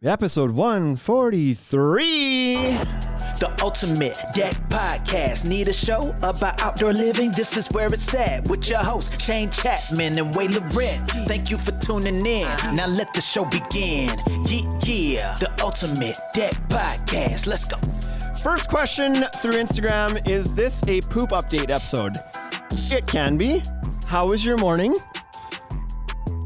Episode 143. The Ultimate Deck Podcast. Need a show about outdoor living? This is where it's at. With your hosts, Shane Chapman and Way Laurent. Thank you for tuning in. Now let the show begin. Yeah. The Ultimate Deck Podcast. Let's go. First question through Instagram. Is this a poop update episode? It can be. How was your morning?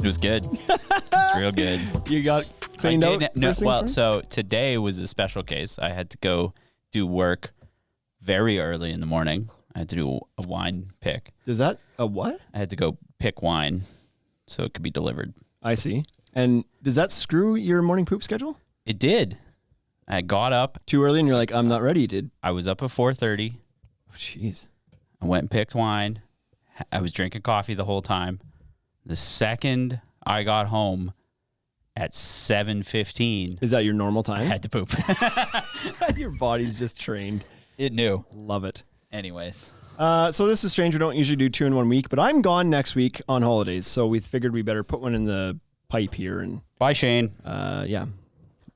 It was good. It's real good. You got cleaned out? So today was a special case. I had to go do work very early in the morning. I had to do a wine pick. Is that a what? I had to go pick wine so it could be delivered. I see. And does that screw your morning poop schedule? It did. I got up. Too early and you're like, I'm not ready, dude. I was up at 4:30. Oh, jeez. I went and picked wine. I was drinking coffee the whole time. The second I got home at 7:15. Is that your normal time? I had to poop. Your body's just trained. It knew. Love it. Anyways. So this is strange. We don't usually do 2 in 1 week, but I'm gone next week on holidays. So we figured we better put one in the pipe here. And Bye, Shane. yeah.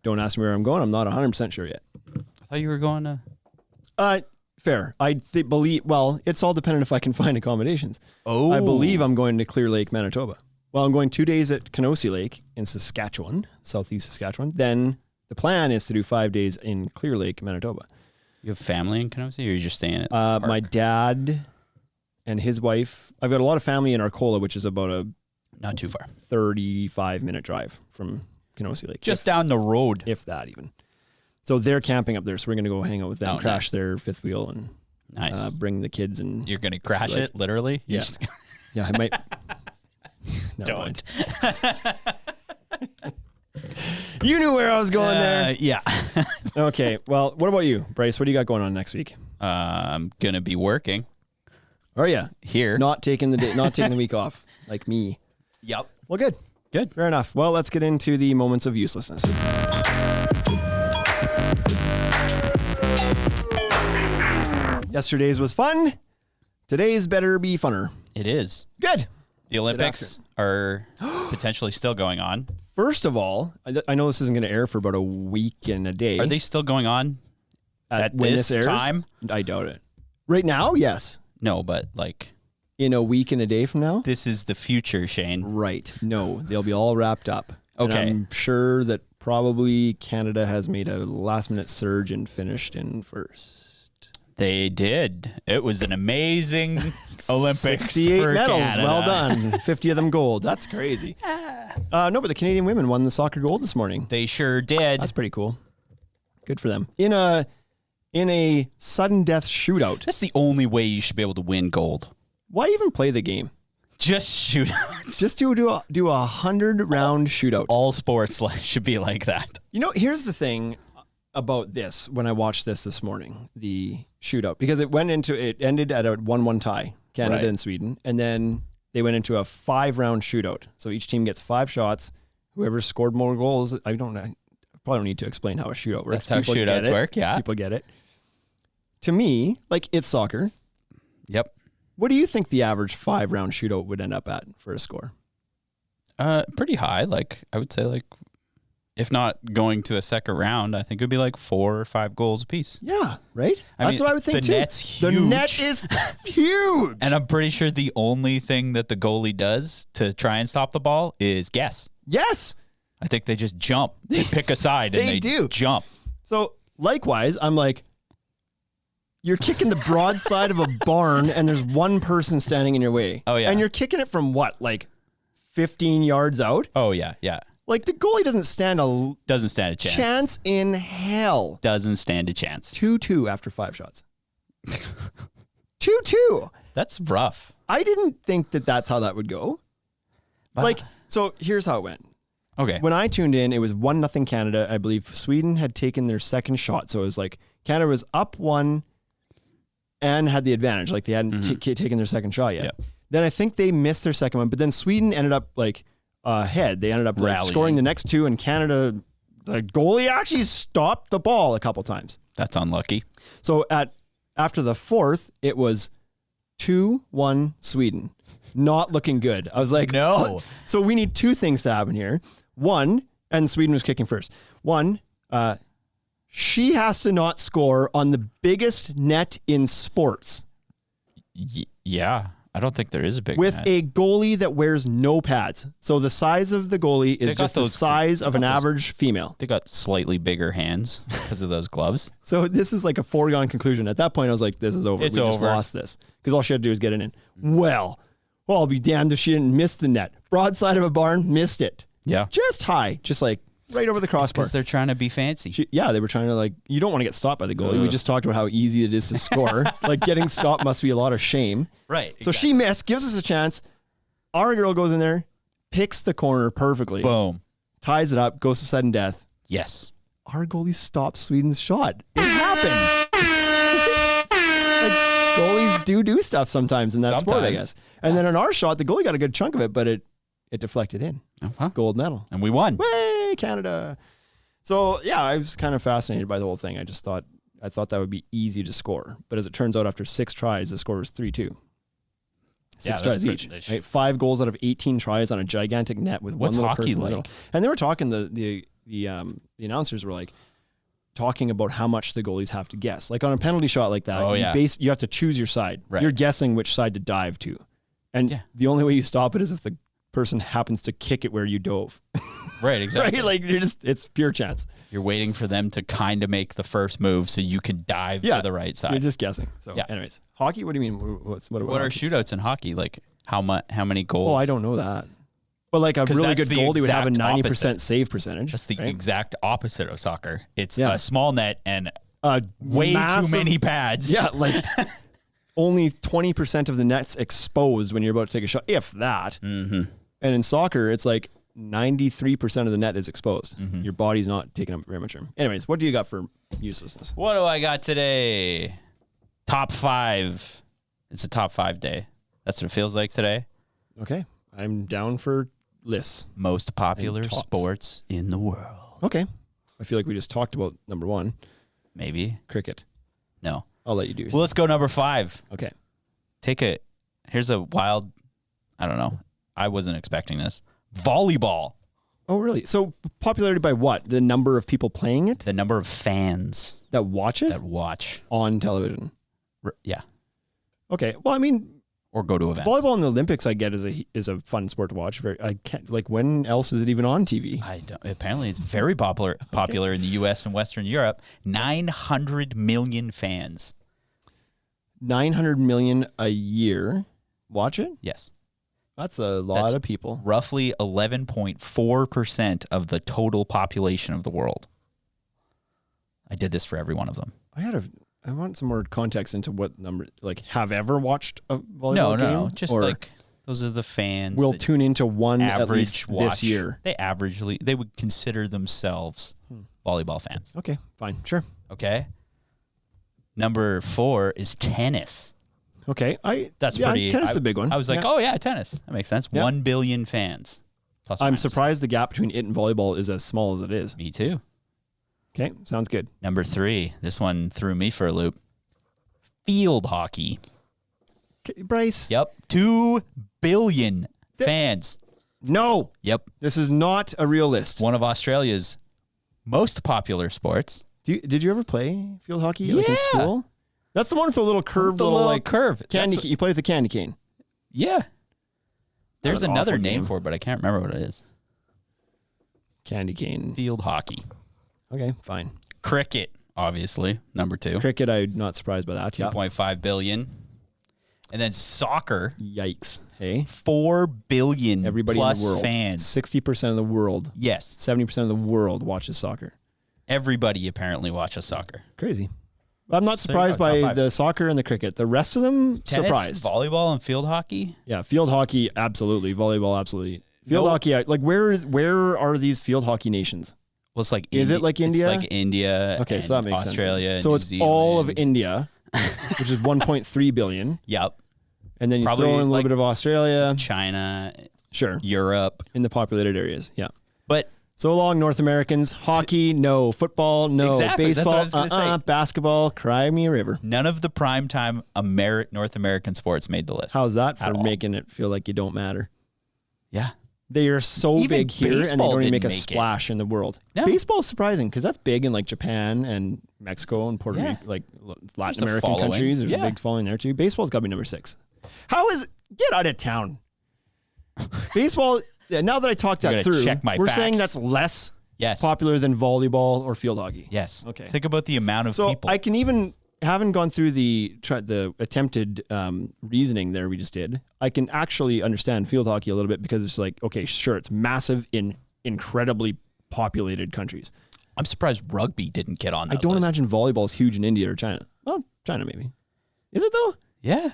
Don't ask me where I'm going. I'm not 100% sure yet. I thought you were going to... Fair. I believe, well, it's all dependent if I can find accommodations. Oh. I believe I'm going to Clear Lake, Manitoba. Well, I'm going 2 days at Kenosee Lake in Saskatchewan, southeast Saskatchewan. Then the plan is to do 5 days in Clear Lake, Manitoba. You have family in Kenosee, or are you just staying at the park? My dad and his wife. I've got a lot of family in Arcola, which is about a Not too far. 35-minute drive from Kenosee Lake. Just down the road. If that even. So they're camping up there, so we're going to go hang out with them, Oh, crash nice. their fifth wheel, and Nice. bring the kids. And You're going to crash it, literally? Yeah. Yeah, I might. Never Don't. mind. You knew where I was going there. Yeah. Okay, well, what about you, Bryce? What do you got going on next week? I'm going to be working Oh yeah, here. not taking the day, not taking the week off like me. Yep. Well, good. Good. Fair enough. Well, let's get into the moments of uselessness. Yesterday's was fun. Today's better be funner. It is. Good. The Olympics are potentially still going on. First of all, I know this isn't going to air for about a week and a day. Are they still going on at when this airs? time? I doubt it. Right now, yes. No, but like In a week and a day from now? this is the future, Shane. Right. No, they'll be all wrapped up. And Okay. I'm sure that probably Canada has made a last-minute surge and finished in first. They did. It was an amazing Olympics 68 for medals. Canada. Well done. 50 of them gold. That's crazy. No, but the Canadian women won the soccer gold this morning. They sure did. That's pretty cool. Good for them. In a sudden death shootout. That's the only way you should be able to win gold. Why even play the game? Just shootouts. Just do a 100-round shootout. All sports should be like that. You know, here's the thing about this when I watched this morning, the shootout, because it ended at a 1-1 tie, Canada Right. and Sweden, and then they went into a 5-round shootout. So each team gets 5 shots. Whoever scored more goals, I probably don't need to explain how a shootout works. That's how People shootouts get it. work, yeah. People get it. To me, like, it's soccer. Yep. What do you think the average 5-round shootout would end up at for a score? Pretty high. Like, I would say, like, if not going to a second round, I think it would be like 4 or 5 goals apiece. Yeah, right? I That's mean, what I would think the too. net's The huge. net is huge. And I'm pretty sure the only thing that the goalie does to try and stop the ball is guess. Yes. I think they just jump. They pick a side and They they do. jump. So likewise, I'm like, you're kicking the broadside of a barn and there's one person standing in your way. Oh, yeah. And you're kicking it from what, like 15 yards out? Oh, yeah, yeah. Like the goalie doesn't stand a Doesn't stand a chance. chance in hell. Doesn't stand a chance. 2-2 after 5 shots. 2-2. That's rough. I didn't think that that's how that would go. Like, so here's how it went. Okay. When I tuned in, it was 1-0 Canada. I believe Sweden had taken their second shot. So it was like Canada was up 1 and had the advantage. Like they hadn't taken their second shot yet. Yep. Then I think they missed their second one, but then Sweden ended up like ahead. They ended up like, Rallying. scoring the next 2, and Canada, the goalie actually stopped the ball a couple times. That's unlucky. So after the 4th, it was 2-1 Sweden. Not looking good. I was like, No. what? So we need 2 things to happen here. One, and Sweden was kicking first. One, she has to not score on the biggest net in sports Yeah. I don't think there is a big with net. a goalie that wears no pads. So the size of the goalie is just the size of an average female. They got slightly bigger hands because of those gloves. So this is like a foregone conclusion. At that point, I was like, this is over. It's we just over. lost this. Because all she had to do was get it in. Well, I'll be damned if she didn't miss the net. Broadside of a barn, missed it. Yeah. Just high. Just like right over the crossbar. Because they're trying to be fancy. They were trying to like, you don't want to get stopped by the goalie. We just talked about how easy it is to score. Like getting stopped must be a lot of shame. Right. So she missed, gives us a chance. Our girl goes in there, picks the corner perfectly. Boom. Ties it up, goes to sudden death. Yes. Our goalie stopped Sweden's shot. It happened. Like goalies do stuff sometimes in that sport, I guess. And then on our shot, the goalie got a good chunk of it, but it deflected in. Uh-huh. Gold medal. And we won. Way, Canada. So yeah, I was kind of fascinated by the whole thing. I thought that would be easy to score. But as it turns out, after 6 tries, the score was 3-2. 6 tries each. Right? 5 goals out of 18 tries on a gigantic net with one little person in the middle. And they were talking, the announcers were like talking about how much the goalies have to guess. Like on a penalty shot like that, you have to choose your side. Right. You're guessing which side to dive to. And the only way you stop it is if the person happens to kick it where you dove. Right, exactly. Right? Like it's pure chance. You're waiting for them to kind of make the first move so you can dive to the right side. You're just guessing. So anyways, hockey, what do you mean? What are shootouts in hockey? Like how many goals? Oh, I don't know that. But like a really good goalie would have a 90% save percentage. That's the exact opposite of soccer. It's a small net and way massive, too many pads. Yeah, like only 20% of the net's exposed when you're about to take a shot, if that. Mm-hmm. And in soccer, it's like 93% of the net is exposed. Mm-hmm. Your body's not taking up very much room. Anyways, what do you got for uselessness? What do I got today? Top 5. It's a top 5 day. That's what it feels like today. Okay. I'm down for lists. Most popular sports in the world. Okay. I feel like we just talked about number 1. Maybe. Cricket. No. I'll let you do yours. Well, let's go number 5. Okay. Here's a wild, I don't know. I wasn't expecting this. Volleyball. Oh, really? So popularity by what? The number of people playing it? The number of fans that watch it? That watch. On television. Yeah. Okay. Well, I mean, or go to events. Volleyball in the Olympics, I get, is a fun sport to watch. I can't, like, when else is it even on TV? I don't. Apparently, it's very popular in the U.S. and Western Europe. 900 million fans. 900 million a year watch it? Yes. That's a lot of people. Roughly 11.4% of the total population of the world. I did this for every one of them. I want some more context into what number, like, have ever watched a volleyball game? No, just like those are the fans. Will tune into one at least watch this year. They would consider themselves volleyball fans. Okay, fine, sure. Okay. Number 4 is tennis. Okay, that's pretty. Tennis is a big one. I was like, oh yeah, tennis. That makes sense. Yeah. 1 billion fans. I'm surprised the gap between it and volleyball is as small as it is. Me too. Okay, sounds good. Number 3. This one threw me for a loop. Field hockey. Okay, Bryce. Yep. 2 billion fans. No. Yep. This is not a real list. One of Australia's most popular sports. Did you ever play field hockey like in school? That's the one with the little curved curve. Candy. You play with the candy cane. Yeah. There's another name game for it, but I can't remember what it is. Candy cane. Field hockey. Okay, fine. Cricket, obviously, number 2. Cricket, I'm not surprised by that. 2.5 billion. And then soccer. Yikes. Hey. 4 billion Everybody plus in the world. fans. 60% of the world. Yes. 70% of the world watches soccer. Everybody apparently watches soccer. Crazy. I'm not surprised by the soccer and the cricket. The rest of them, tennis, surprised. Volleyball and field hockey? Yeah, field hockey, absolutely. Volleyball, absolutely. Field hockey, like where are these field hockey nations? Well, it's like is it like India? It's like India. Okay, so that makes Australia, sense. So it's Zealand. all of India, which is 1.3 billion. Yep. And then you throw in a little bit of Australia, China, sure, Europe, in the populated areas. Yeah. But so long, North Americans. Hockey, no. Football, no. Exactly. Baseball, That's what I was gonna say. Basketball, cry me a river. None of the primetime North American sports made the list. How's that for making it feel like you don't matter? Yeah. They are so Even big here, and they don't even make a didn't make splash in the world. No. Baseball is surprising because that's big in like Japan and Mexico and Puerto Rico, like Latin American countries. There's a big following there too. Baseball's got to be number 6. Get out of town. Baseball. Now that I talked that through, we're facts. Saying that's less popular than volleyball or field hockey. Yes. Okay. Think about the amount of people. So I can even, having gone through the attempted reasoning there we just did, I can actually understand field hockey a little bit because it's like, okay, sure, it's massive in incredibly populated countries. I'm surprised rugby didn't get on that I don't list. imagine volleyball is huge in India or China. Well, China maybe. Is it though? Yeah.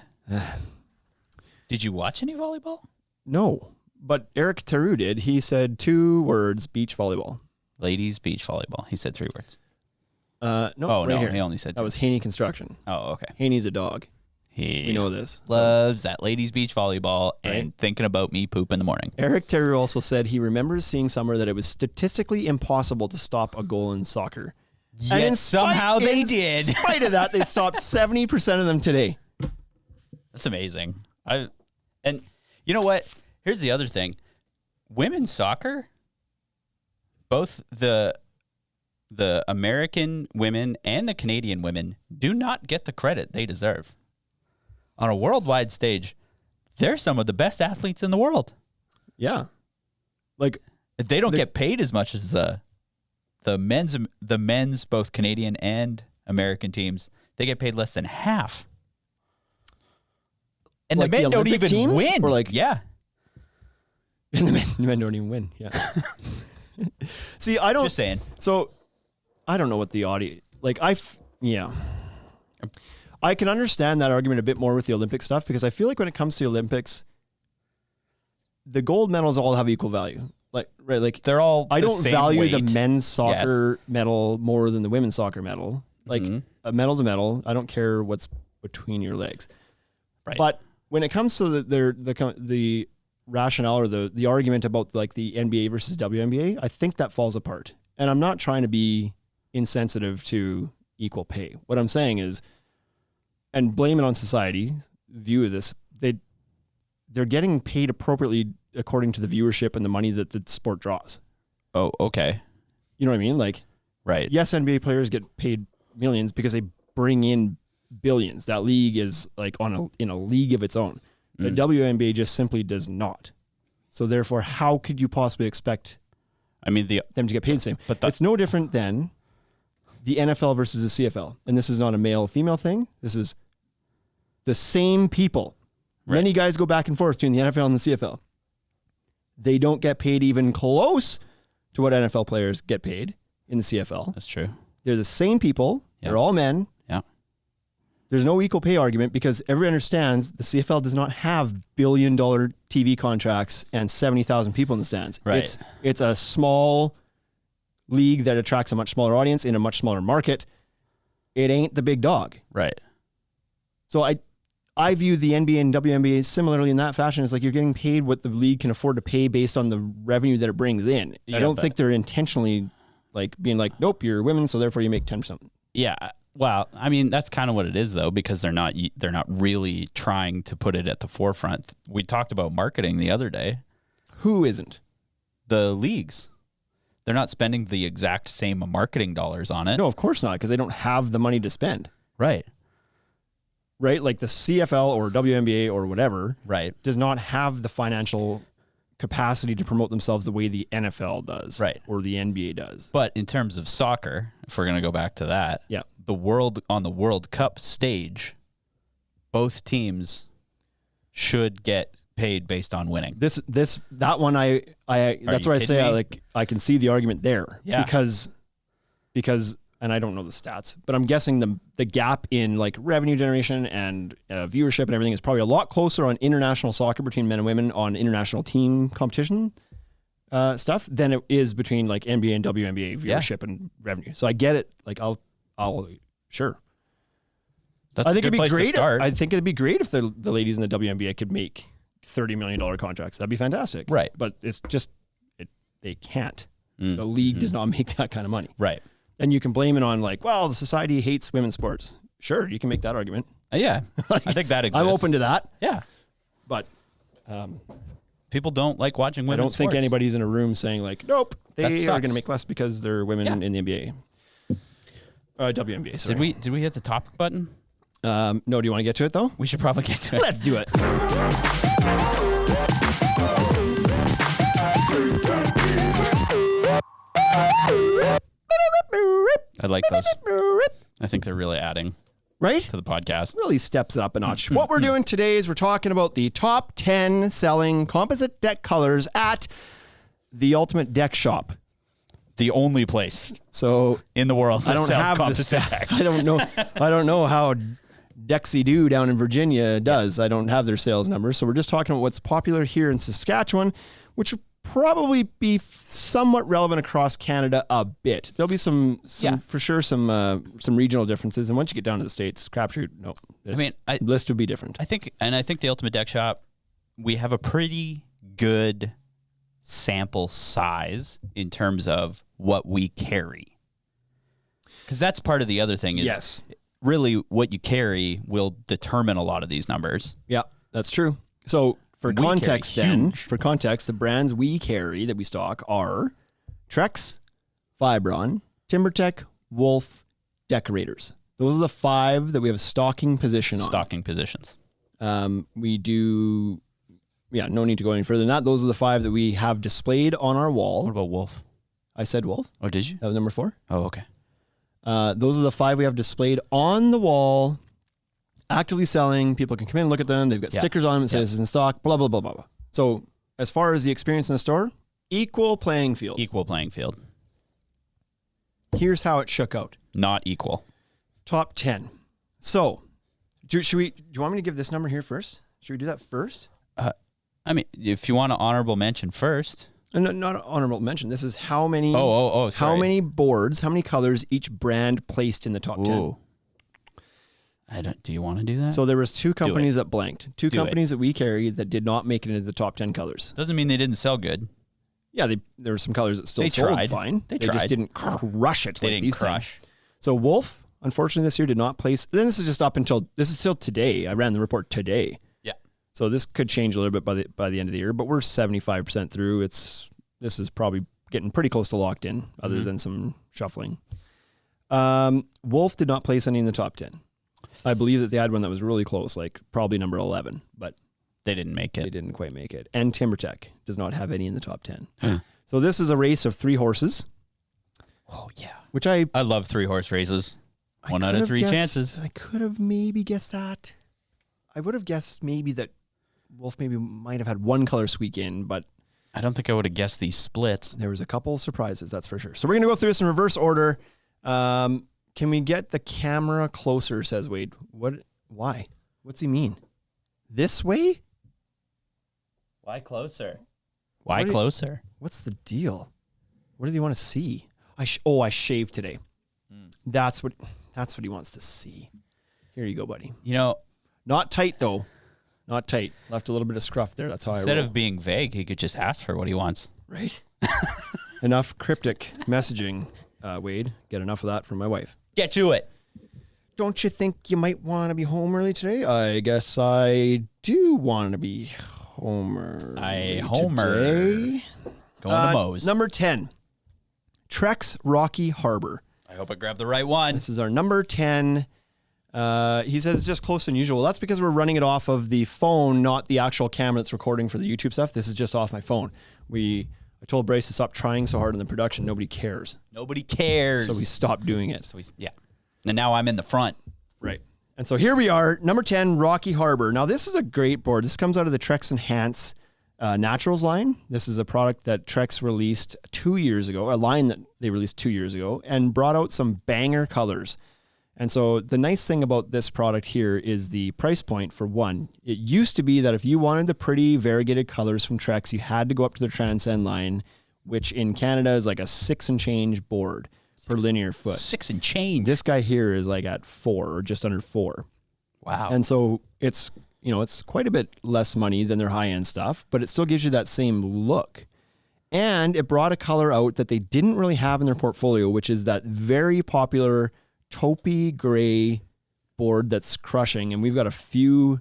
Did you watch any volleyball? No. But Eric Theroux did. He said 2 words, beach volleyball. Ladies beach volleyball. He said 3 words. No, no, here. he only said 2. That was Haney Construction. Oh, okay. Haney's a dog. He we know this. Loves that ladies beach volleyball and thinking about me poop in the morning. Eric Theroux also said he remembers seeing somewhere that it was statistically impossible to stop a goal in soccer. Yet somehow they did. In spite of that, they stopped 70% of them today. That's amazing. And you know what? Here's the other thing. Women's soccer, both the American women and the Canadian women do not get the credit they deserve. On a worldwide stage, they're some of the best athletes in the world. Yeah. Like they don't get paid as much as the men's both Canadian and American teams. They get paid less than half. And like the men don't even teams? win. Or like, yeah. And the men don't even win. Yeah. See, I don't. Just saying. So, I don't know what the audience like. I can understand that argument a bit more with the Olympic stuff because I feel like when it comes to the Olympics, the gold medals all have equal value. Like they're all. I don't value weight. the men's soccer medal more than the women's soccer medal. Like a medal's a medal. I don't care what's between your legs. Right. But when it comes to the rationale or the argument about like the NBA versus WNBA, I think that falls apart. And I'm not trying to be insensitive to equal pay. What I'm saying is, and blame it on society view of this, they're getting paid appropriately according to the viewership and the money that the sport draws. Oh, okay. You know what I mean? Like, right. Yes, NBA players get paid millions because they bring in billions. That league is like in a league of its own. The WNBA just simply does not. So therefore, how could you possibly expect them to get paid the same? But it's no different than the NFL versus the CFL. And this is not a male-female thing. This is the same people. Right. Many guys go back and forth between the NFL and the CFL. They don't get paid even close to what NFL players get paid in the CFL. That's true. They're the same people. Yep. They're all men. Yeah. There's no equal pay argument because everyone understands the CFL does not have billion-dollar TV contracts and 70,000 people in the stands. Right. It's a small league that attracts a much smaller audience in a much smaller market. It ain't the big dog. Right. So I view the NBA and WNBA similarly in that fashion. It's like you're getting paid what the league can afford to pay based on the revenue that it brings in. I don't think they're intentionally like being like, nope, you're women, so therefore you make 10%. Yeah. Well, I mean, that's kind of what it is, though, because they're not really trying to put it at the forefront. We talked about marketing the other day. Who isn't? The leagues. They're not spending the exact same marketing dollars on it. No, of course not, because they don't have the money to spend. Right. Right? Like the CFL or WNBA or whatever does not have the financial capacity to promote themselves the way the NFL does. Right. Or the NBA does. But in terms of soccer, if we're going to go back to that, on the World Cup stage, both teams should get paid based on winning. That one that's where I say I can see the argument there. Yeah. Because and I don't know the stats, but I'm guessing the gap in like revenue generation and viewership and everything is probably a lot closer on international soccer between men and women on international team competition stuff than it is between like NBA and WNBA viewership and revenue. So I get it. Like I'll sure. That's a good place to start. I think it'd be great if the ladies in the WNBA could make $30 million contracts. That'd be fantastic. Right. But it's just they can't. The league does not make that kind of money. Right. And you can blame it on like, well, the society hates women's sports. Sure, you can make that argument. Yeah, I think that exists. I'm open to that. Yeah. But People don't like watching women's I don't think anybody's in a room saying like, nope, they are going to make less because they're women in the NBA. WNBA, sorry. Did we hit the topic button? No, do you want to get to it though? We should probably get to it. Let's do it. I like those. I think they're really adding to the podcast. Really steps it up a notch. What we're doing today is we're talking about the top 10 selling composite deck colors at the Ultimate Deck Shop. The only place in the world that sells composite decks. I don't know how Dexy Do down in Virginia does. I don't have their sales numbers. So we're just talking about what's popular here in Saskatchewan, which will probably be somewhat relevant across Canada a bit. There'll be some for sure, some regional differences. And once you get down to the States, crapshoot, no. List would be different. I think the Ultimate Deck Shop, we have a pretty good sample size in terms of what we carry. Because that's part of the other thing is really what you carry will determine a lot of these numbers. Yeah, that's true. So for context, the brands we carry that we stock are Trex, Fibron, TimberTech, Wolf, Decorators. Those are the 5 that we have a stocking position on. Stocking positions. We do, no need to go any further than that. Those are the 5 that we have displayed on our wall. What about Wolf? I said Wolf. Oh, did you? That was number 4. Oh, okay. Those are the 5 we have displayed on the wall, actively selling. People can come in and look at them. They've got stickers on them that says it's in stock, blah, blah, blah, blah, blah. So as far as the experience in the store, equal playing field. Equal playing field. Here's how it shook out. Not equal. Top 10. So do you want me to give this number here first? Should we do that first? If you want an honorable mention first. No, not an honorable mention. This is how many. Sorry. How many boards, how many colors each brand placed in the top 10. Do you want to do that? So there was 2 companies that blanked. 2 companies that we carry that did not make it into the top 10 colors. Doesn't mean they didn't sell good. Yeah, there were some colors that still sold fine. They just didn't crush it. They didn't crush. So Wolf, unfortunately, this year did not place. Then this is just this is still today. I ran the report today. Yeah. So this could change a little bit by the end of the year, but we're 75% through. This is probably getting pretty close to locked in, other than some shuffling. Wolf did not place any in the top 10. I believe that they had one that was really close, like probably number 11, but they didn't make it. They didn't quite make it. And TimberTech does not have any in the top 10. So this is a race of 3 horses. Oh yeah. Which I love 3-horse races. 1 out of 3 chances. I could have maybe guessed that. I would have guessed maybe that Wolf might have had 1 color squeak in, but I don't think I would have guessed these splits. There was a couple surprises, that's for sure. So we're going to go through this in reverse order. Can we get the camera closer, says Wade. Why? What's he mean? This way? Why closer? Why closer? What's the deal? What does he want to see? I shaved today. That's what he wants to see. Here you go, buddy. Not tight though. Not tight. Left a little bit of scruff there. That's how Instead of being vague, he could just ask for what he wants. Right? Enough cryptic messaging, Wade. Get enough of that from my wife. Get to it. Don't you think you might want to be home early today? I guess I do want to be home early today. Going to Moe's. Number 10. Trex Rocky Harbor. I hope I grabbed the right one. This is our number 10. He says it's just closer than usual. That's because we're running it off of the phone, not the actual camera that's recording for the YouTube stuff. This is just off my phone. I told Bryce to stop trying so hard in the production. Nobody cares. Nobody cares. So we stopped doing it. And now I'm in the front. Right. And so here we are, number 10, Rocky Harbor. Now this is a great board. This comes out of the Trex Enhance Naturals line. This is a product that Trex released 2 years ago, a line that they released 2 years ago, and brought out some banger colors. And so the nice thing about this product here is the price point for one. It used to be that if you wanted the pretty variegated colors from Trex, you had to go up to the Transcend line, which in Canada is like a 6 and change board per linear foot. 6 and change. This guy here is like at 4 or just under 4. Wow. And so it's quite a bit less money than their high-end stuff, but it still gives you that same look. And it brought a color out that they didn't really have in their portfolio, which is that very popular taupey gray board that's crushing. And we've got a few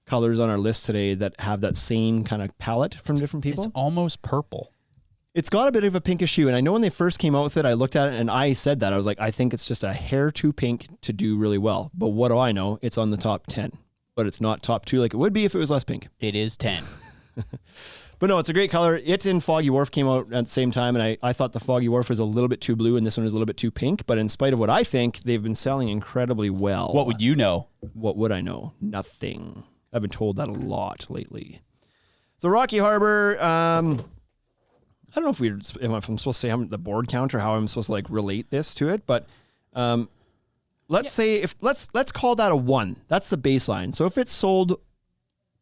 colors on our list today that have that same kind of palette from different people. It's almost purple. It's got a bit of a pinkish hue, and I know when they first came out with it, I looked at it and I said that. I was like, I think it's just a hair too pink to do really well. But what do I know? It's on the top 10. But it's not top 2 like it would be if it was less pink. It is 10. But no, it's a great color. It and Foggy Wharf came out at the same time, and I thought the Foggy Wharf was a little bit too blue, and this one was a little bit too pink. But in spite of what I think, they've been selling incredibly well. What would you know? What would I know? Nothing. I've been told that a lot lately. So Rocky Harbor, I don't know if I'm supposed to say the board count or how I'm supposed to like relate this to it, but let's say let's call that a 1. That's the baseline. So if it's sold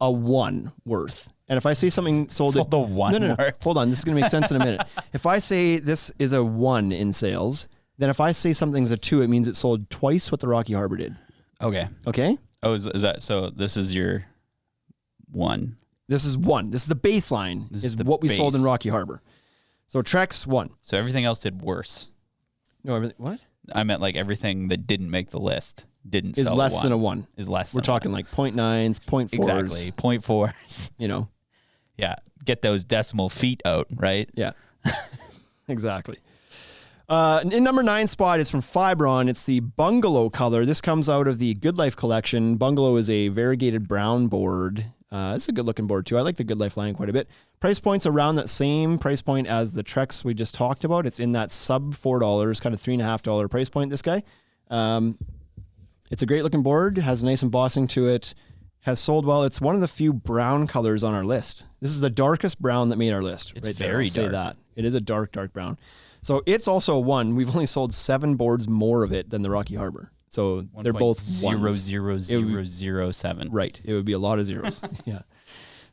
a 1 worth. And if I say something sold the 1 no. worth. Hold on, this is going to make sense in a minute. If I say this is a 1 in sales, then if I say something's a 2, it means it sold twice what the Rocky Harbor did. Okay. Okay? Oh, is that so? This is your 1. This is 1. This is the baseline. This is what we sold in Rocky Harbor. So Trex 1. So everything else did worse. No, everything. What? I meant like everything that didn't make the list didn't Is sell less than a 1. Is less. We're talking like 0.9s, 0.4s. Exactly. 0.4s. You know. Yeah. Get those decimal feet out, right? Yeah. Exactly. In number 9 spot is from Fibron. It's the Bungalow color. This comes out of the Good Life collection. Bungalow is a variegated brown board. It's a good looking board too. I like the Good Life line quite a bit. Price point's around that same price point as the Trex we just talked about. It's in that sub $4, kind of $3.50 price point, this guy. It's a great looking board, has nice embossing to it, has sold well. It's one of the few brown colors on our list. This is the darkest brown that made our list. It's right very there. I'll dark. say that. It is a dark brown. So it's also a 1. We've only sold 7 boards more of it than the Rocky Harbor. So they're both 0.00007. Right. It would be a lot of zeros. Yeah.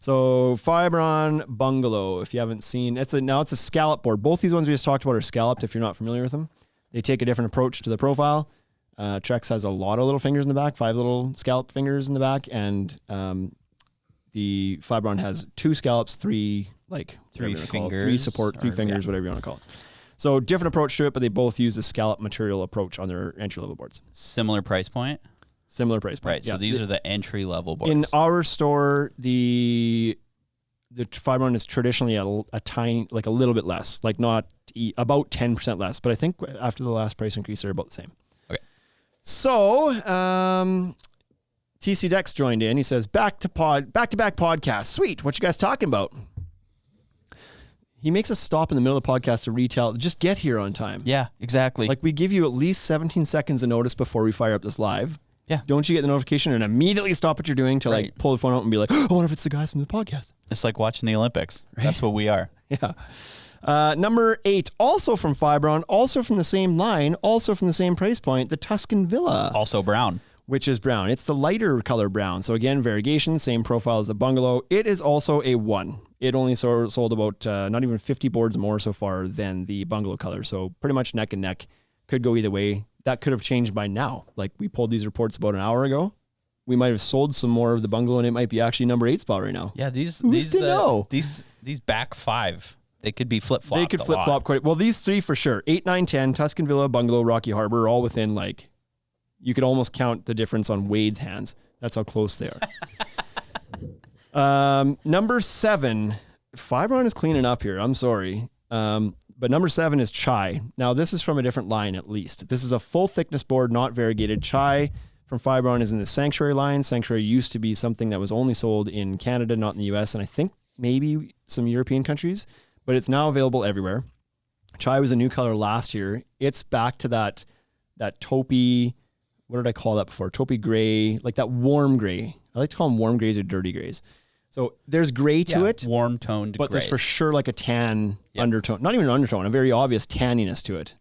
So Fibron Bungalow, if you haven't seen, it's a scallop board. Both these ones we just talked about are scalloped if you're not familiar with them. They take a different approach to the profile. Trex has a lot of little fingers in the back, 5 little scallop fingers in the back, and the Fibron has 2 scallops, 3 fingers, 3 support, 3 fingers, whatever you want to call it. So different approach to it, but they both use the scallop material approach on their entry level boards. Similar price point. Similar price point. Right. So these are the entry level boards. In our store, the Fibron is traditionally a tiny, like a little bit less, like not about 10% less. But I think after the last price increase, they're about the same. Okay. So TC Dex joined in. He says back to back podcast. Sweet. What you guys talking about? He makes us stop in the middle of the podcast to retell. Just get here on time. Yeah, exactly. Like we give you at least 17 seconds of notice before we fire up this live. Yeah. Don't you get the notification and immediately stop what you're doing to like pull the phone out and be like, oh, I wonder if it's the guys from the podcast. It's like watching the Olympics. Right? That's what we are. Yeah. Number 8, also from Fibron, also from the same line, also from the same price point, the Tuscan Villa. Also brown. Which is brown. It's the lighter color brown. So again, variegation, same profile as the Bungalow. It is also a 1. It only sold about not even 50 boards more so far than the Bungalow color. So pretty much neck and neck. Could go either way. That could have changed by now. Like we pulled these reports about an hour ago. We might have sold some more of the Bungalow and it might be actually number 8 spot right now. Yeah, these back 5, they could be flip-flopped. They could flip-flop quite well. These 3 for sure. 8, 9, 10, Tuscan Villa, Bungalow, Rocky Harbor, all within like, you could almost count the difference on Wade's hands. That's how close they are. Number 7, Fibron is cleaning up here. I'm sorry. But number 7 is Chai. Now, this is from a different line, at least. This is a full thickness board, not variegated. Chai from Fibron is in the Sanctuary line. Sanctuary used to be something that was only sold in Canada, not in the US, and I think maybe some European countries, but it's now available everywhere. Chai was a new color last year. It's back to that taupey, what did I call that before? Taupey gray, like that warm gray. I like to call them warm grays or dirty grays. So there's gray to it. Warm toned but gray. There's for sure like a tan undertone. Not even an undertone, a very obvious tanniness to it.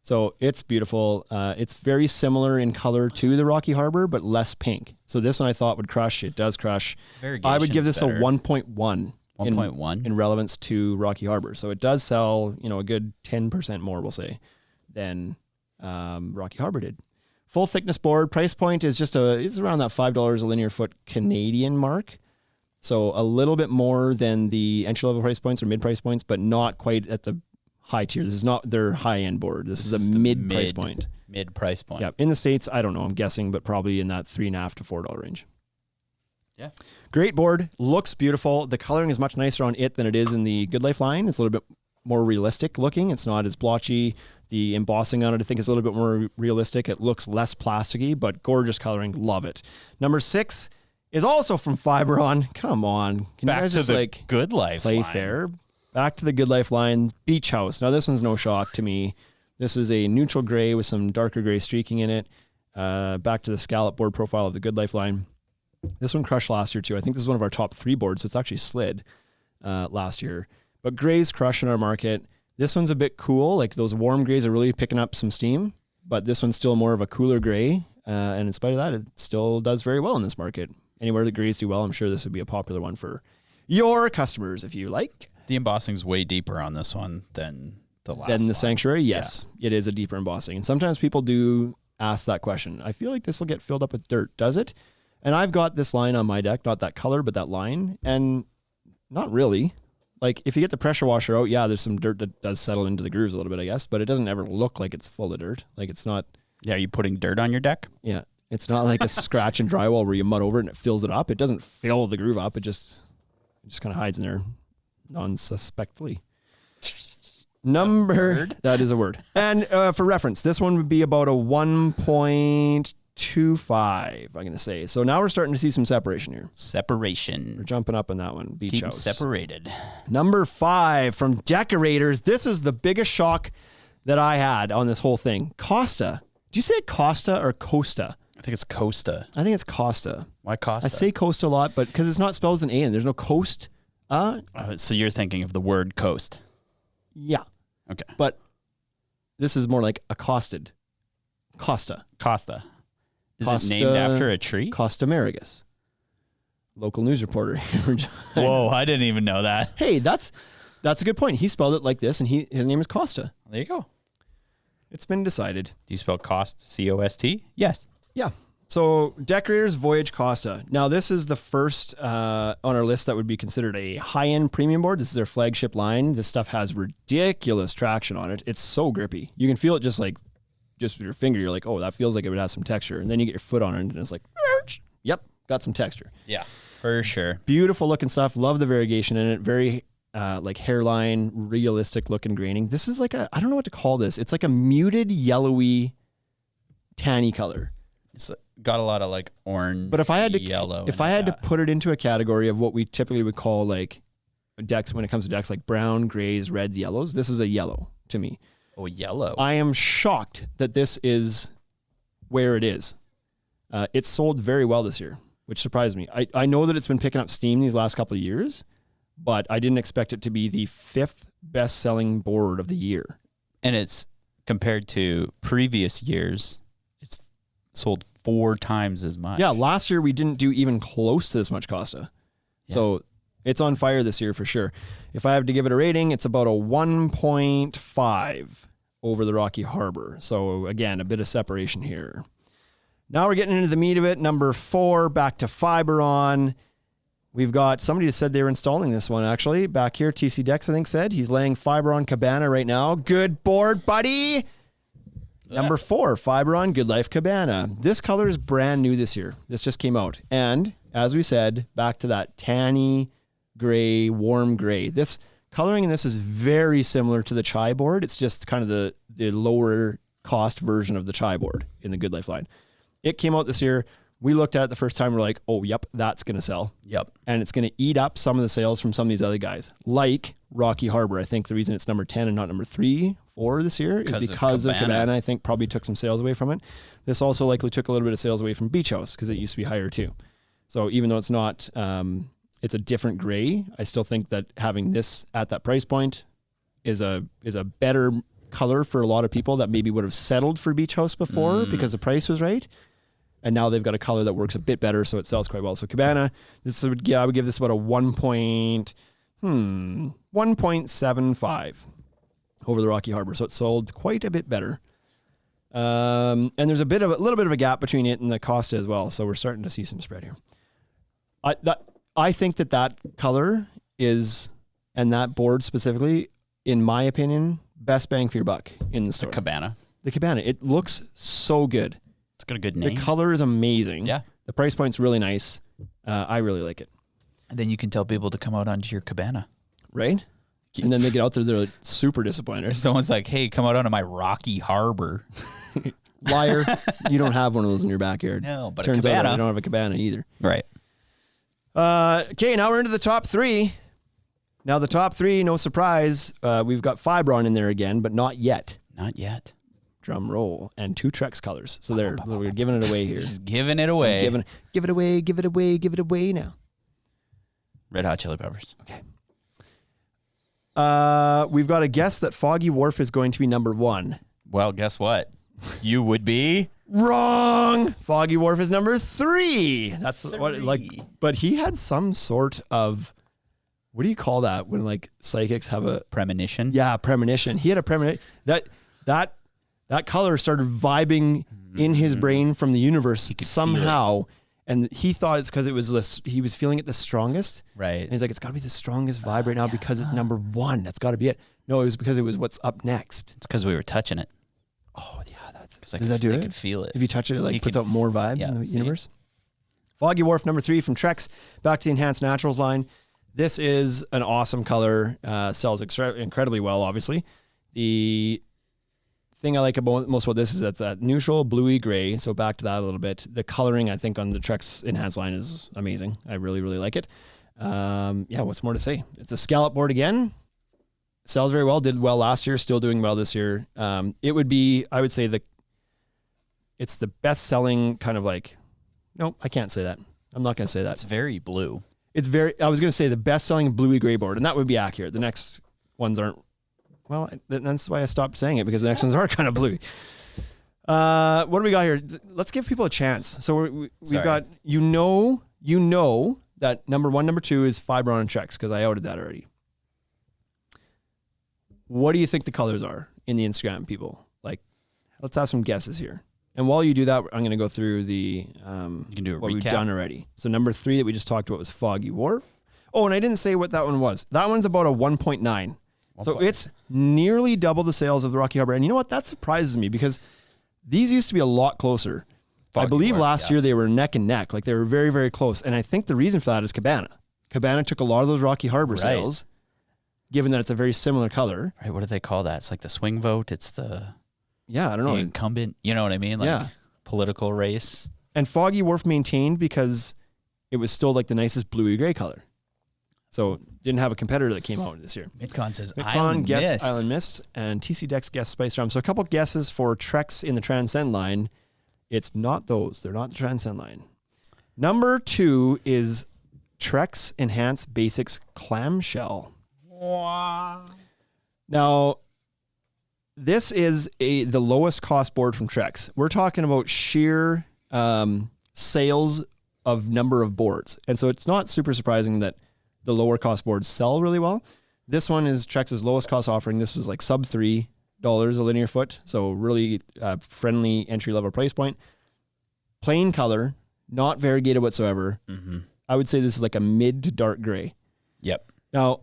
So it's beautiful. It's very similar in color to the Rocky Harbor, but less pink. So this one I thought would crush. It does crush. I would give this better. a 1.1. 1.1 in relevance to Rocky Harbor. So it does sell, a good 10% more, we'll say, than Rocky Harbor did. Full thickness board. Price point is it's around that $5 a linear foot Canadian mark. So a little bit more than the entry level price points or mid price points, but not quite at the high tier. This is not their high end board. This is a mid price point. Mid price point. Yeah. In the States, I don't know. I'm guessing, but probably in that $3.50 to $4 range. Yeah. Great board. Looks beautiful. The coloring is much nicer on it than it is in the Good Life line. It's a little bit more realistic looking. It's not as blotchy. The embossing on it, I think, is a little bit more realistic. It looks less plasticky, but gorgeous coloring. Love it. Number 6 is also from Fiberon. Come on. Can Back you guys to just the Good Life play line. fair? Back to the Good Life line. Beach House. Now, this one's no shock to me. This is a neutral gray with some darker gray streaking in it. Back to the scallop board profile of the Good Life line. This one crushed last year too. I think this is one of our top 3 boards, so it's actually slid last year. But gray's crushing our market. This one's a bit cool. Like those warm grays are really picking up some steam, but this one's still more of a cooler gray. And in spite of that, it still does very well in this market. Anywhere that grays do well, I'm sure this would be a popular one for your customers if you like. The embossing's way deeper on this one than the last Than the line. Sanctuary, yes. Yeah. It is a deeper embossing. And sometimes people do ask that question. I feel like this will get filled up with dirt. Does it? And I've got this line on my deck, not that color, but that line. And not really. Like if you get the pressure washer out, yeah, there's some dirt that does settle into the grooves a little bit, I guess, but it doesn't ever look like it's full of dirt. Like it's not. Yeah, are you putting dirt on your deck? Yeah. It's not like a scratch and drywall where you mud over it and it fills it up. It doesn't fill the groove up. It just kind of hides in there non-suspectly. That is a word. And for reference, this one would be about a 1.25, I'm going to say. So now we're starting to see some separation here. Separation. We're jumping up on that one. Beach Keep House. separated. Number 5 from Decorators. This is the biggest shock that I had on this whole thing. Costa. Do you say Costa or Costa? I think it's Costa. I think it's Costa. Why Costa? I say Costa a lot, but because it's not spelled with an A and there's no coast. So you're thinking of the word coast. Yeah. Okay. But this is more like accosted. Costa. Costa. Is Costa, it named after a tree? Costa Marigus. Local news reporter. Whoa, I didn't even know that. Hey, that's a good point. He spelled it like this, and his name is Costa. There you go. It's been decided. Do you spell cost C-O-S-T? Yes. Yeah. So Decorators Voyage Costa. Now this is the first on our list that would be considered a high-end premium board. This is their flagship line. This stuff has ridiculous traction on it. It's so grippy. You can feel it just with your finger. You're like, oh, that feels like it would have some texture. And then you get your foot on it and it's like, yep, got some texture. Yeah, for sure. Beautiful looking stuff. Love the variegation in it. Very like hairline, realistic looking graining. This is like I don't know what to call this. It's like a muted yellowy tanny color. It's got a lot of like orange, but if I had to, yellow. If I had to put it into a category of what we typically would call like decks when it comes to decks, like brown, grays, reds, yellows, this is a yellow to me. Oh, yellow. I am shocked that this is where it is. It's sold very well this year, which surprised me. I know that it's been picking up steam these last couple of years, but I didn't expect it to be the 5th best-selling board of the year. And it's compared to previous years, it's sold 4 times as much. Yeah, last year we didn't do even close to this much Costa. Yeah. So it's on fire this year for sure. If I have to give it a rating, it's about a 1.5 over the Rocky Harbor. So again, a bit of separation here. Now we're getting into the meat of it. Number 4, back to Fiberon. We've got somebody that said they were installing this one actually. Back here, TC Dex, I think, said he's laying Fiberon Cabana right now. Good board, buddy. Number 4, Fiberon Good Life Cabana. This color is brand new this year. This just came out. And as we said, back to that tanny gray, warm gray. This coloring in this is very similar to the Chai board. It's just kind of the lower cost version of the Chai board in the Good Life line. It came out this year. We looked at it the first time. We're like, oh, yep, that's going to sell. Yep. And it's going to eat up some of the sales from some of these other guys, like Rocky Harbor. I think the reason it's number 10 and not number 3, 4 this year is because of Cabana. I think probably took some sales away from it. This also likely took a little bit of sales away from Beach House because it used to be higher too. So even though it's not, it's a different gray, I still think that having this at that price point is a better color for a lot of people that maybe would have settled for Beach House before because the price was right. And now they've got a color that works a bit better, so it sells quite well. So Cabana, I would give this about a 1.75 over the Rocky Harbor. So it sold quite a bit better. And there's a little bit of a gap between it and the Costa as well. So we're starting to see some spread here. I think that color is, and that board specifically, in my opinion, best bang for your buck in the store. The Cabana. The Cabana. It looks so good. It's got a good name. The color is amazing. Yeah. The price point's really nice. I really like it. And then you can tell people to come out onto your cabana. Right? And then they get out there, they're like super disappointed. If someone's like, hey, come out onto my rocky harbor. Liar. You don't have one of those in your backyard. No, but Turns a cabana. out I don't have a cabana either. Right. Okay, now we're into the top 3. Now the top 3, no surprise, we've got Fibron in there again, but not yet. Not yet. Drum roll. And 2 Trex colors. So we're giving it away here. Just giving it away. Give it away now. Red Hot Chili Peppers. Okay. We've got a guess that Foggy Wharf is going to be number 1. Well, guess what? You would be wrong. Foggy Wharf is number 3. That's 3. What but he had some sort of, what do you call that when like psychics have a premonition? Yeah, premonition. He had a premonition that color started vibing in his brain from the universe somehow. And he thought it's because it was he was feeling it the strongest. Right. And he's like, it's got to be the strongest vibe right now because it's number 1. That's got to be it. No, it was because it was what's up next. It's because we were touching it. Oh, yeah. Does that do it? I could feel it. If you touch it, it puts out more vibes in the universe. Foggy Wharf, number 3 from Trex, back to the Enhanced Naturals line. This is an awesome color. Sells incredibly well, obviously. The thing I like most about this is that's that neutral bluey gray. So back to that a little bit. The coloring, I think, on the Trex Enhanced line is amazing. I really, really like it. What's more to say? It's a scallop board again. Sells very well. Did well last year. Still doing well this year. It would be, I would say, it's the best selling kind of like, nope, I can't say that. I'm not going to say that. It's very blue. I was going to say the best selling bluey gray board, and that would be accurate. The next ones aren't. Well, that's why I stopped saying it, because the next ones are kind of bluey. What do we got here? Let's give people a chance. So we've got, you know that number 1, number 2 is Fibron and Trex, because I outed that already. What do you think the colors are in the Instagram, people? Like, let's have some guesses here. And while you do that, I'm going to go through you can do what recap. We've done already. So number 3 that we just talked about was Foggy Wharf. Oh, and I didn't say what that one was. That one's about a 1.9. So it's nearly double the sales of the Rocky Harbor. And you know what? That surprises me, because these used to be a lot closer. I believe last year they were neck and neck. Like, they were very, very close. And I think the reason for that is Cabana. Cabana took a lot of those Rocky Harbor sales, given that it's a very similar color. Right. What do they call that? It's like the swing vote. It's the... Yeah, I don't know. The incumbent, you know what I mean? Like political race. And Foggy Wharf maintained because it was still like the nicest bluey gray color. So didn't have a competitor that came out this year. Midcon says Island Mist, and TC Dex guessed Spice Drum. So a couple guesses for Trex in the Transcend line. It's not those. They're not the Transcend line. Number 2 is Trex Enhanced Basics Clamshell. Wow. Now, this is the lowest cost board from Trex. We're talking about sheer sales of number of boards. And so it's not super surprising that the lower cost boards sell really well. This one is Trex's lowest cost offering. This was like sub $3 a linear foot. So really friendly entry level price point. Plain color, not variegated whatsoever. Mm-hmm. I would say this is like a mid to dark gray. Yep. Now,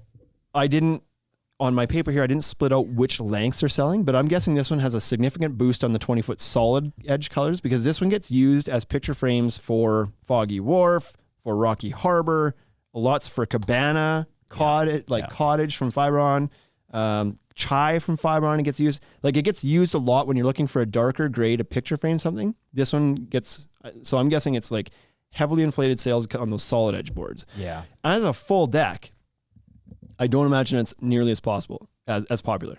on my paper here, I didn't split out which lengths they're selling, but I'm guessing this one has a significant boost on the 20-foot solid edge colors, because this one gets used as picture frames for Foggy Wharf, for Rocky Harbor, lots for Cabana, Cottage from Fibron, Chai from Fibron. It gets used. Like, it gets used a lot when you're looking for a darker gray to picture frame something. This one gets, so I'm guessing it's like heavily inflated sales on those solid edge boards. Yeah. As a full deck, I don't imagine it's nearly as possible as popular.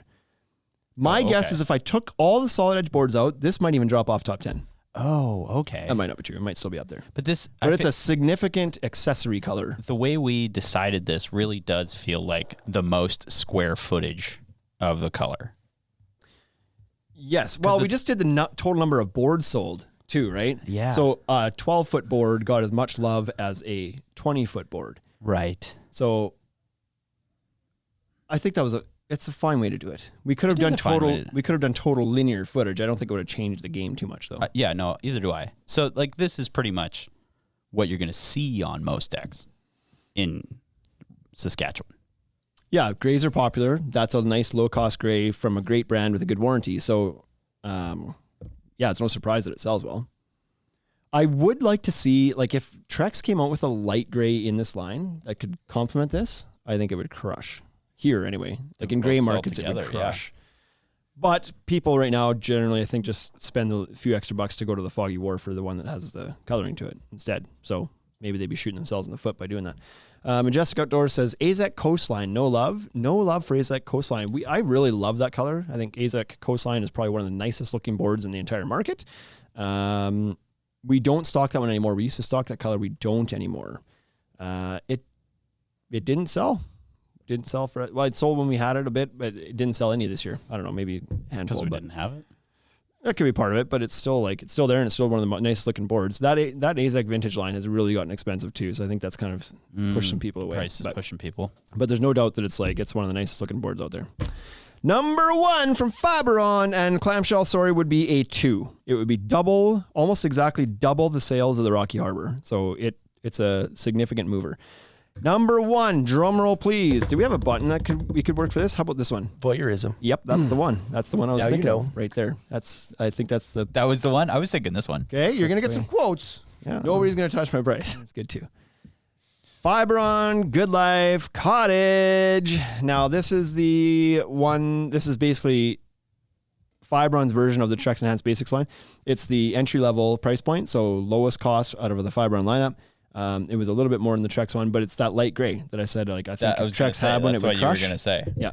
My guess is if I took all the solid edge boards out, this might even drop off top 10. Oh, okay. That might not be true. It might still be up there. But it's a significant accessory color. The way we decided this really does feel like the most square footage of the color. Yes. Well, we just did the total number of boards sold too, right? Yeah. So a 12-foot board got as much love as a 20-foot board. Right. So I think it's a fine way to do it. We could have done total linear footage. I don't think it would have changed the game too much though. Yeah, no, either do I. So like, this is pretty much what you're going to see on most decks in Saskatchewan. Yeah, grays are popular. That's a nice low cost gray from a great brand with a good warranty. So, it's no surprise that it sells well. I would like to see, like, if Trex came out with a light gray in this line that could complement this, I think it would crush. Here, anyway. Like, in gray markets, it would crush. Yeah. But people right now generally, I think, just spend a few extra bucks to go to the Foggy War for the one that has the coloring to it instead. So maybe they'd be shooting themselves in the foot by doing that. Majestic Outdoors says, AZEK Coastline, no love. No love for AZEK Coastline. I really love that color. I think AZEK Coastline is probably one of the nicest looking boards in the entire market. We don't stock that one anymore. We used to stock that color. We don't anymore. It didn't sell. Didn't sell for it. Well, it sold when we had it a bit, but it didn't sell any this year. I don't know, maybe a handful. Because we didn't have it? That could be part of it, but it's still there, and it's still one of the nicest looking boards. That AZEK vintage line has really gotten expensive too, so I think that's kind of pushed some people away. Price is pushing people. But there's no doubt that it's one of the nicest looking boards out there. Number 1 from Fiberon and Clamshell, would be a 2. It would be almost exactly double the sales of the Rocky Harbor. So it's a significant mover. Number 1, drum roll please. Do we have a button that we could work for this? How about this one? Voyeurism. Yep, that's the one. That's the one I was thinking of right there. I think that's the... That was the one? I was thinking this one. Okay, you're going to get some quotes. Yeah. Nobody's going to touch my price. That's good too. Fiberon, Good Life, Cottage. Now this is the one, this is basically Fiberon's version of the Trex Enhanced Basics line. It's the entry-level price point, so lowest cost out of the Fiberon lineup. It was a little bit more than the Trex one, but it's that light gray that I said, like, I think if Trex had one, it would crush. That's what you were going to say.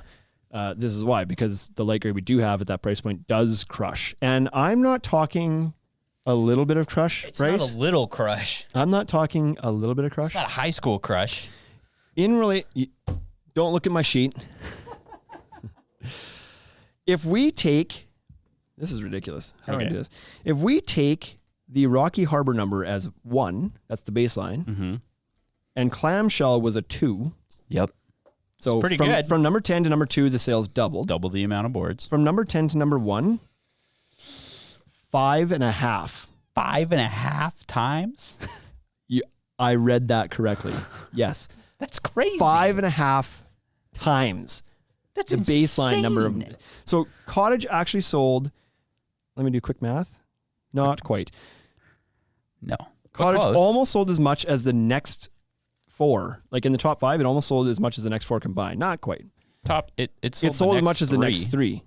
Yeah. This is why, because the light gray we do have at that price point does crush. And I'm not talking a little bit of crush, It's not a little crush. I'm not talking a little bit of crush. It's not a high school crush. Don't look at my sheet. If we take, this is ridiculous. How do I do this? If we take the Rocky Harbor number as 1, that's the baseline, and Clamshell was a 2. Yep. So pretty good. From number 10 to number 2, the sales doubled. Double the amount of boards. From number 10 to number 1, 5.5. 5.5 times? I read that correctly. Yes. That's crazy. 5.5 times. That's the baseline number of. So Cottage actually sold, let me do quick math. Not quite. No. Cottage almost sold as much as the next 4. Like in the top 5, it almost sold as much as the next 4 combined. Not quite. It sold as much as the next 3.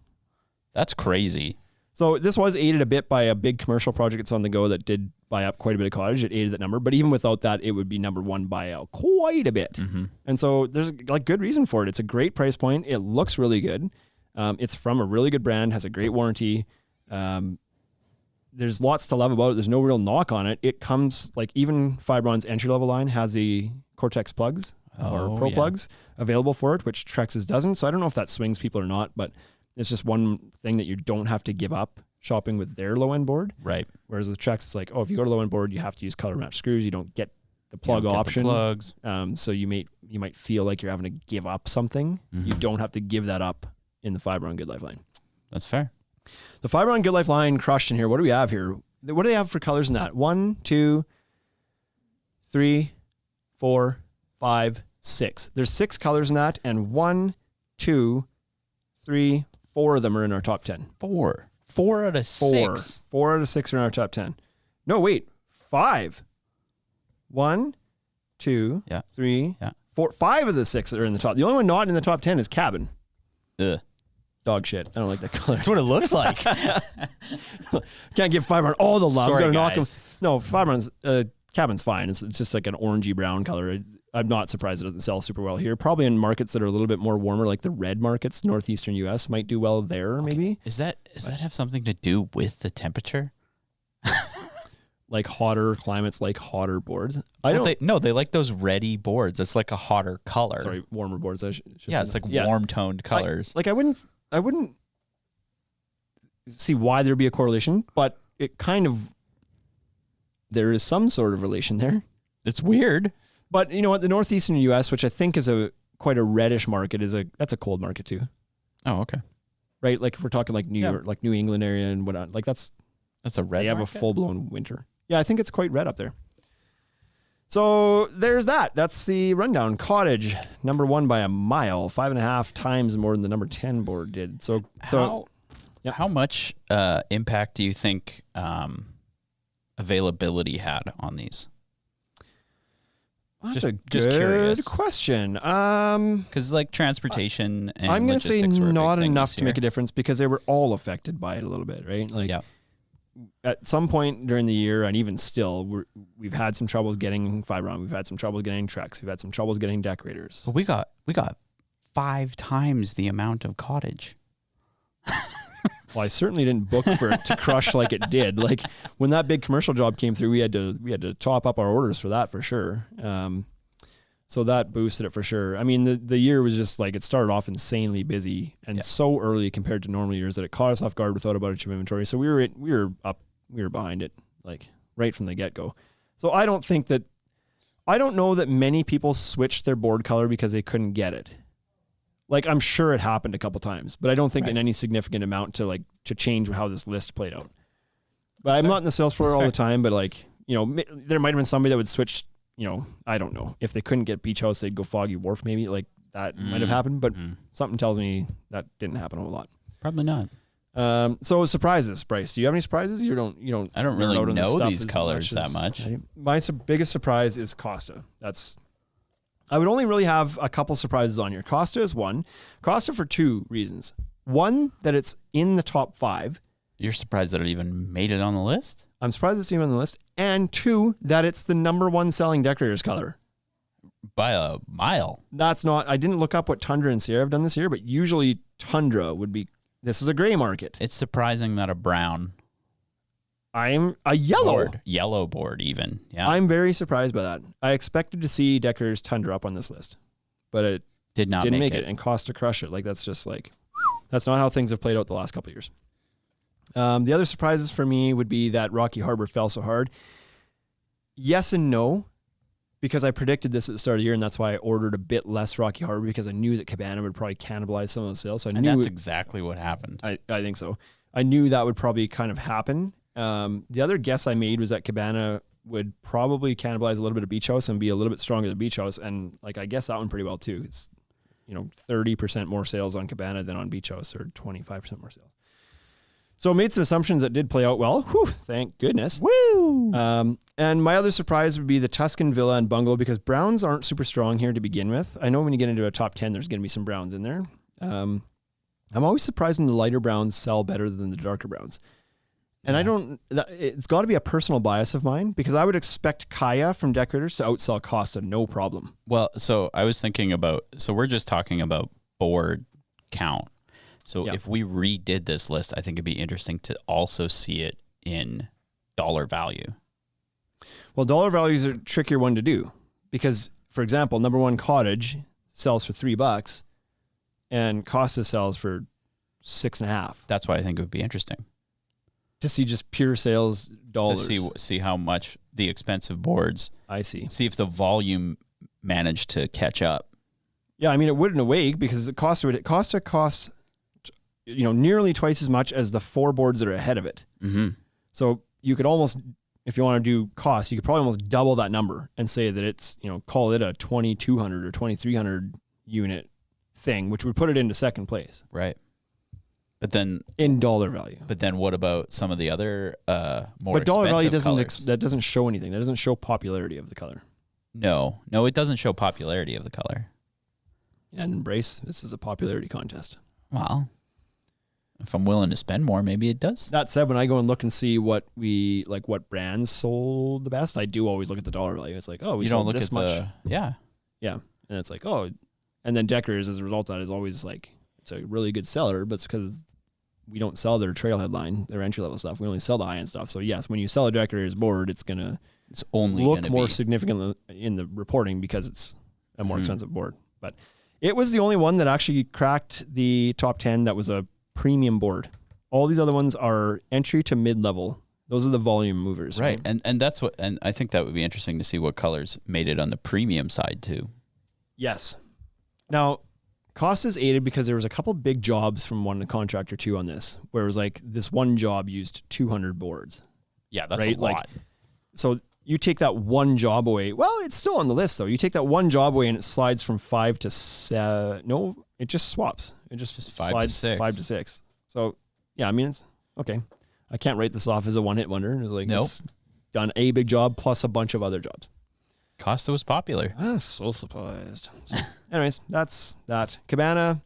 That's crazy. So this was aided a bit by a big commercial project that's on the go that did buy up quite a bit of Cottage. It aided that number, but even without that, it would be number 1 buyout quite a bit. And so there's like good reason for it. It's a great price point. It looks really good. It's from a really good brand, has a great warranty. There's lots to love about it. There's no real knock on it. It comes, like, even Fiberon's entry-level line has the Cortex plugs or Pro plugs available for it, which Trex's doesn't. So I don't know if that swings people or not, but it's just one thing that you don't have to give up shopping with their low-end board. Right. Whereas with Trex, it's like, if you go to low-end board, you have to use color match screws. You don't get the plug option. The plugs. So you might feel like you're having to give up something. You don't have to give that up in the Fiberon Good Life line. That's fair. The Fiberon Good Life line crushed in here. What do we have here? What do they have for colors in that? 1, 2, 3, 4, 5, 6. There's 6 colors in that, and 1, 2, 3, 4 of them are in our top 10. 4 out of 6. 4 out of 6 are in our top 10. No, wait. 5. 1, 2, 3, 4. 5 of the 6 are in the top. The only one not in the top 10 is Cabin. Ugh. Dog shit. I don't like that color. That's what it looks like. Can't give Fiberon all the love. Sorry, Gotta guys. knock him. No, Fiberon's Cabin's fine. It's just like an orangey brown color. I'm not surprised it doesn't sell super well here. Probably in markets that are a little bit more warmer, like the red markets, northeastern U.S. might do well there. Maybe. Does that have something to do with the temperature? Like hotter climates, like hotter boards. They like those reddy boards. It's like a hotter color. Sorry, warmer boards. It's like warm toned colors. I wouldn't see why there'd be a correlation, but it kind of, there is some sort of relation there. It's weird. But you know what? The northeastern U.S., which I think is quite a reddish market, that's a cold market too. Oh, okay. Right? Like if we're talking like New York, like New England area and whatnot, like that's a red They have market? a full-blown winter. Yeah, I think it's quite red up there. So there's that. That's the rundown. Cottage, number 1 by a mile, 5.5 times more than the number 10 board did. How much impact do you think availability had on these? That's a good question. Because like transportation and I'm going to say not enough to make a here. difference because they were all affected by it a little bit, right? Like at some point during the year, and even still, we've had some troubles getting fiber on. We've had some troubles getting trucks. We've had some troubles getting decorators. But we got 5 times the amount of cottage. Well, I certainly didn't book for it to crush like it did. Like when that big commercial job came through, we had to top up our orders for that for sure. So that boosted it for sure. I mean, the year was just like, it started off insanely busy and so early compared to normal years that it caught us off guard without a bunch of inventory. So we were behind it like right from the get go. So I don't know that many people switched their board color because they couldn't get it. Like, I'm sure it happened a couple times, but I don't think in any significant amount to change how this list played out. But I'm not in the sales floor all the time, but like, there might have been somebody that would switch, I don't know. If they couldn't get Beach House, they'd go Foggy Wharf maybe. Like that might have happened, but something tells me that didn't happen a whole lot. Probably not. So surprises, Bryce. Do you have any surprises? I don't really know these colors that much. My biggest surprise is Costa. I would only really have a couple surprises on here. Costa is one. Costa for 2 reasons. One, that it's in the top 5. You're surprised that it even made it on the list? I'm surprised it's even on the list. And 2, that it's the #1 selling decorator's color. By a mile. I didn't look up what Tundra and Sierra have done this year, but usually Tundra would be, this is a gray market. It's surprising that a brown. I'm a yellow board even. Yeah. I'm very surprised by that. I expected to see Deckers Tundra up on this list, but it didn't make it. And Costa crush it. Like that's not how things have played out the last couple of years. The other surprises for me would be that Rocky Harbor fell so hard. Yes and no, because I predicted this at the start of the year, and that's why I ordered a bit less Rocky Harbor because I knew that Cabana would probably cannibalize some of the sales. So that's exactly what happened. I think so. I knew that would probably kind of happen. The other guess I made was that Cabana would probably cannibalize a little bit of Beach House and be a little bit stronger than Beach House. And like, I guess that one pretty well too. It's, 30% more sales on Cabana than on Beach House, or 25% more sales. So I made some assumptions that did play out well. Whew, thank goodness. Woo! And my other surprise would be the Tuscan Villa and Bungalow, because browns aren't super strong here to begin with. I know when you get into a top 10, there's going to be some browns in there. I'm always surprised when the lighter browns sell better than the darker browns. And it's got to be a personal bias of mine, because I would expect Kaya from Decorators to outsell Costa, no problem. Well, so I was thinking we're just talking about board count. So if we redid this list, I think it'd be interesting to also see it in dollar value. Well, dollar value is a trickier one to do, because, for example, #1 Cottage sells for $3 and Costa sells for $6.50. That's why I think it would be interesting to see just pure sales dollars. To see how much the expensive boards. I see. See if the volume managed to catch up. Yeah, I mean, it would in a way, because Costa costs nearly twice as much as the 4 boards that are ahead of it. Mm-hmm. So you could almost, if you want to do cost, you could probably almost double that number and say that it's, call it a 2,200 or 2,300 unit thing, which would put it into second place. Right. But then in dollar value. But then what about some of the other more But dollar value that doesn't show anything. That doesn't show popularity of the color. No, it doesn't show popularity of the color. And Brace, this is a popularity contest. Well, if I'm willing to spend more, maybe it does. That said, when I go and look and see what brands sold the best, I do always look at the dollar value. It's like, oh, we sold this much. Yeah. And it's like, oh, and then Decorators, as a result of that, is always like, it's a really good seller, but it's because we don't sell their Trailhead line, their entry level stuff. We only sell the high end stuff. So yes, when you sell a Decorators board, it's only look more significant in the reporting because it's a more expensive board. But it was the only one that actually cracked the top 10 that was a premium board. All these other ones are entry to mid level. Those are the volume movers. Right. And that's and I think that would be interesting to see what colors made it on the premium side too. Yes. Now, cost is aided because there was a couple big jobs from one contractor too on this, where it was like this one job used 200 boards. Yeah, that's right? A lot. So you take that one job away. Well, it's still on the list though. You take that one job away and it slides from 5 to 7. No, it just swaps. It just slides 5 to 6. So yeah, I mean, it's okay. I can't write this off as a one-hit wonder. It's like, it's done a big job plus a bunch of other jobs. Costa was popular. I'm so surprised. So, anyways, that's that. Cabana.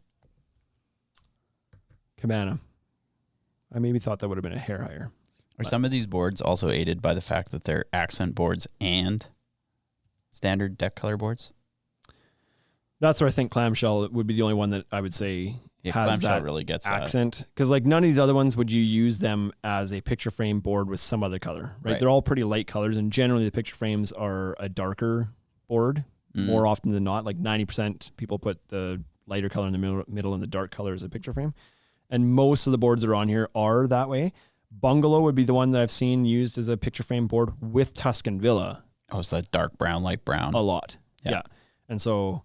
I maybe thought that would have been a hair higher. Are some of these boards also aided by the fact that they're accent boards and standard deck color boards? That's where I think clamshell would be the only one that I would say has clamshell that really gets accent. Because like none of these other ones would you use them as a picture frame board with some other color, right? They're all pretty light colors, and generally the picture frames are a darker board more often than not. Like 90% people put the lighter color in the middle and the dark color as a picture frame. And most of the boards that are on here are that way. Bungalow would be the one that I've seen used as a picture frame board with Tuscan Villa. Oh, it's that dark brown, light brown. A lot. Yeah. And so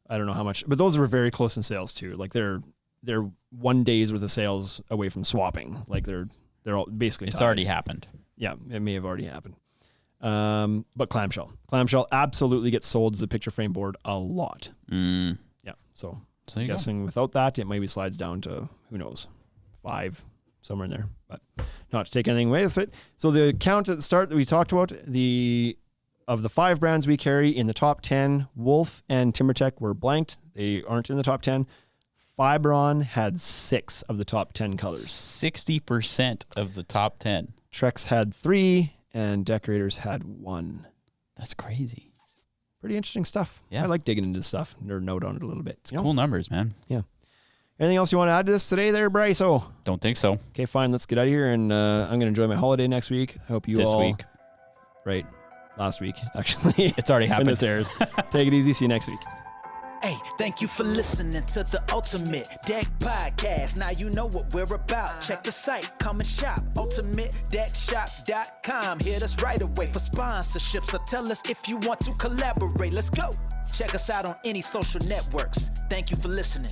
I don't know how much, but those were very close in sales too. Like they're 1 day's worth of sales away from swapping. Like they're all basically it's tied. already happened. Yeah, it may have already happened. But clamshell absolutely gets sold as a picture frame board a lot. Yeah. So I'm guessing without that, it maybe slides down to, who knows, 5, somewhere in there, but not to take anything away with it. So the count at the start that we talked about, of the 5 brands we carry in the top 10, Wolf and TimberTech were blanked. They aren't in the top 10. Fiberon had 6 of the top 10 colors. 60% of the top 10. Trex had 3 and Decorators had 1. That's crazy. Pretty interesting stuff. Yeah. I like digging into stuff, nerd note on it a little bit. It's cool numbers, man. Yeah. Anything else you want to add to this today there, Bryce? Oh, don't think so. Okay, fine. Let's get out of here, and I'm going to enjoy my holiday next week. I hope you this all... week. Right. Last week, actually. It's already happened. When this airs. Take it easy. See you next week. Hey, thank you for listening to the Ultimate Deck Podcast. Now you know what we're about. Check the site, come and shop. UltimateDeckShop.com. Hit us right away for sponsorships, or tell us if you want to collaborate. Let's go. Check us out on any social networks. Thank you for listening.